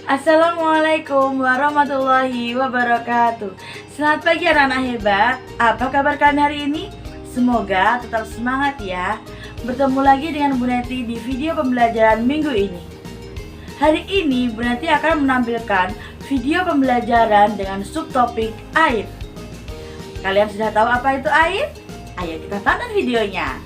Assalamualaikum warahmatullahi wabarakatuh. Selamat pagi anak-anak hebat. Apa kabar kalian hari ini? Semoga tetap semangat ya. Bertemu lagi dengan Bu Neti di video pembelajaran minggu ini. Hari ini Bu Neti akan menampilkan video pembelajaran dengan subtopik air. Kalian sudah tahu apa itu air? Ayo kita tonton videonya.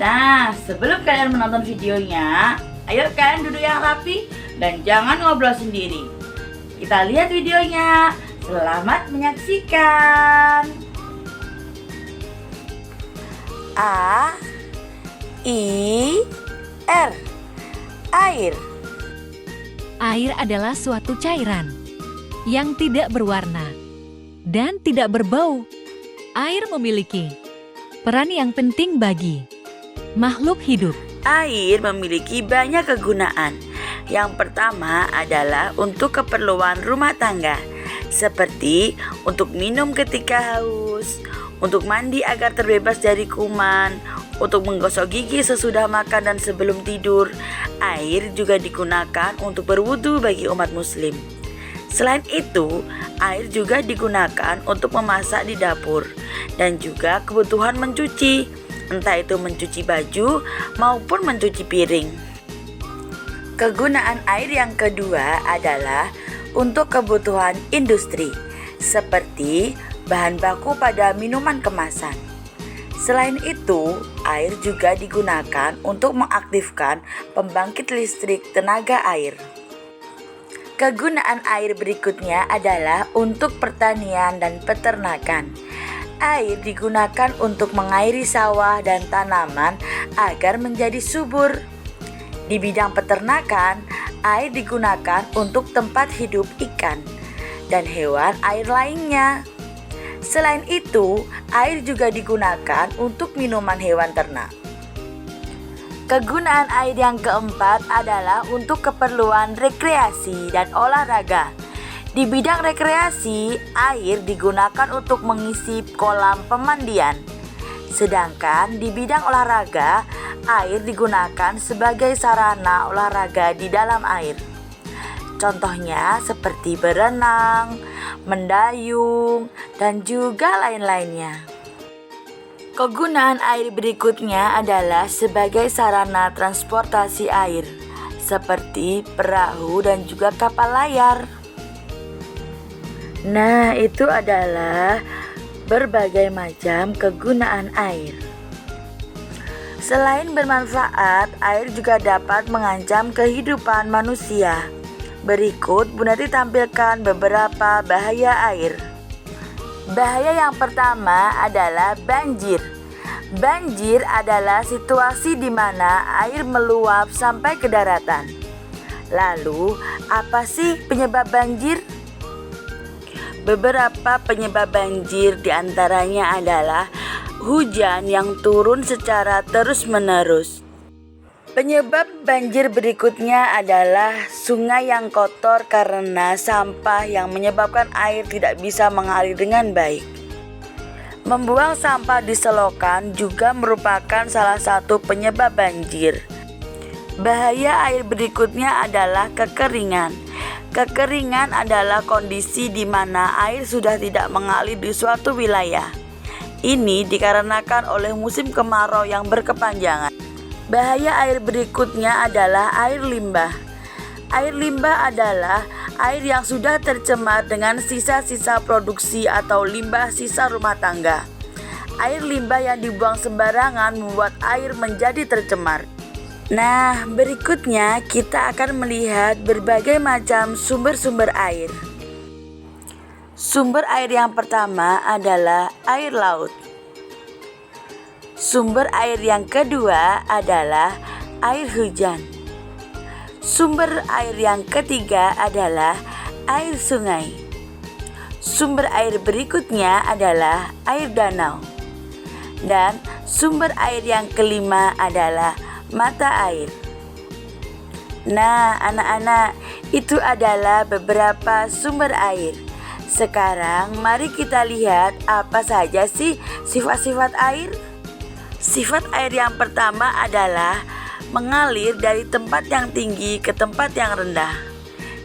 Nah, sebelum kalian menonton videonya, ayo kalian duduk yang rapi dan jangan ngobrol sendiri. Kita lihat videonya. Selamat menyaksikan. A I R Air. Air adalah suatu cairan yang tidak berwarna dan tidak berbau. Air memiliki peran yang penting bagi makhluk hidup. Air memiliki banyak kegunaan. Yang pertama adalah untuk keperluan rumah tangga, seperti untuk minum ketika haus, untuk mandi agar terbebas dari kuman, untuk menggosok gigi sesudah makan dan sebelum tidur. Air juga digunakan untuk berwudu bagi umat muslim. Selain itu, air juga digunakan untuk memasak di dapur dan juga kebutuhan mencuci, entah itu mencuci baju maupun mencuci piring. Kegunaan air yang kedua adalah untuk kebutuhan industri, seperti bahan baku pada minuman kemasan. Selain itu, air juga digunakan untuk mengaktifkan pembangkit listrik tenaga air. Kegunaan air berikutnya adalah untuk pertanian dan peternakan. Air digunakan untuk mengairi sawah dan tanaman agar menjadi subur. Di bidang peternakan, air digunakan untuk tempat hidup ikan dan hewan air lainnya. Selain itu, air juga digunakan untuk minuman hewan ternak. Kegunaan air yang keempat adalah untuk keperluan rekreasi dan olahraga. Di bidang rekreasi, air digunakan untuk mengisi kolam pemandian. Sedangkan di bidang olahraga, air digunakan sebagai sarana olahraga di dalam air. Contohnya seperti berenang, mendayung, dan juga lain-lainnya. Kegunaan air berikutnya adalah sebagai sarana transportasi air, seperti perahu dan juga kapal layar. Nah, itu adalah berbagai macam kegunaan air. Selain bermanfaat, air juga dapat mengancam kehidupan manusia. Berikut Bu Neti tampilkan beberapa bahaya air. Bahaya yang pertama adalah banjir. Banjir adalah situasi di mana air meluap sampai ke daratan. Lalu, apa sih penyebab banjir? Beberapa penyebab banjir diantaranya adalah hujan yang turun secara terus-menerus. Penyebab banjir berikutnya adalah sungai yang kotor karena sampah yang menyebabkan air tidak bisa mengalir dengan baik. Membuang sampah di selokan juga merupakan salah satu penyebab banjir. Bahaya air berikutnya adalah kekeringan. Kekeringan adalah kondisi di mana air sudah tidak mengalir di suatu wilayah. Ini dikarenakan oleh musim kemarau yang berkepanjangan. Bahaya air berikutnya adalah air limbah. Air limbah adalah air yang sudah tercemar dengan sisa-sisa produksi atau limbah sisa rumah tangga. Air limbah yang dibuang sembarangan membuat air menjadi tercemar. Nah, berikutnya kita akan melihat berbagai macam sumber-sumber air. Sumber air yang pertama adalah air laut. Sumber air yang kedua adalah air hujan. Sumber air yang ketiga adalah air sungai. Sumber air berikutnya adalah air danau. Dan sumber air yang kelima adalah mata air. Nah, anak-anak, itu adalah beberapa sumber air. Sekarang mari kita lihat apa saja sih sifat-sifat air. Sifat air yang pertama adalah mengalir dari tempat yang tinggi ke tempat yang rendah.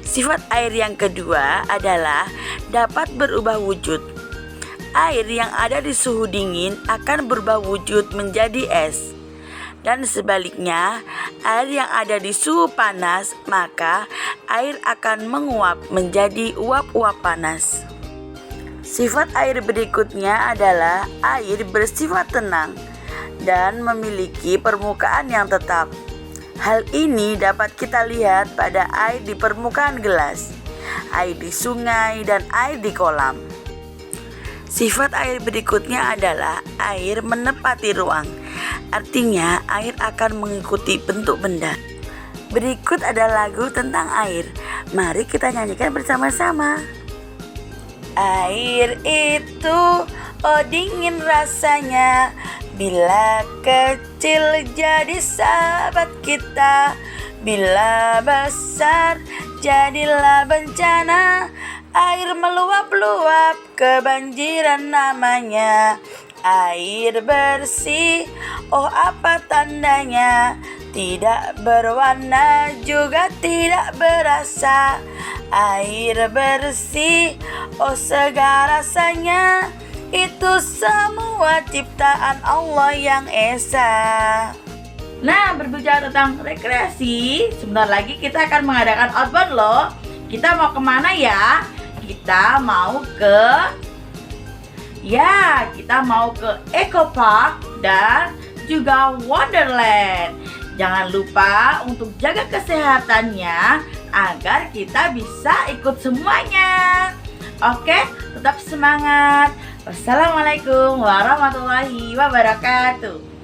Sifat air yang kedua adalah dapat berubah wujud. Air yang ada di suhu dingin akan berubah wujud menjadi es. Dan sebaliknya, air yang ada di suhu panas, maka air akan menguap menjadi uap-uap panas. Sifat air berikutnya adalah air bersifat tenang dan memiliki permukaan yang tetap. Hal ini dapat kita lihat pada air di permukaan gelas, air di sungai, dan air di kolam. Sifat air berikutnya adalah air menepati ruang. Artinya, air akan mengikuti bentuk benda. Berikut ada lagu tentang air. Mari kita nyanyikan bersama-sama. Air itu, oh dingin rasanya, bila kecil jadi sahabat kita, bila besar jadilah bencana. Air meluap-luap, kebanjiran namanya. Air bersih, oh apa tandanya? Tidak berwarna juga tidak berasa. Air bersih, oh segar rasanya. Itu semua ciptaan Allah yang esa. Nah, berbicara tentang rekreasi, sebentar lagi kita akan mengadakan outbound loh. Kita mau kemana ya? Kita mau ke Eco Park dan juga Wonderland. Jangan lupa untuk jaga kesehatannya agar kita bisa ikut semuanya. Oke, tetap semangat. Wassalamualaikum warahmatullahi wabarakatuh.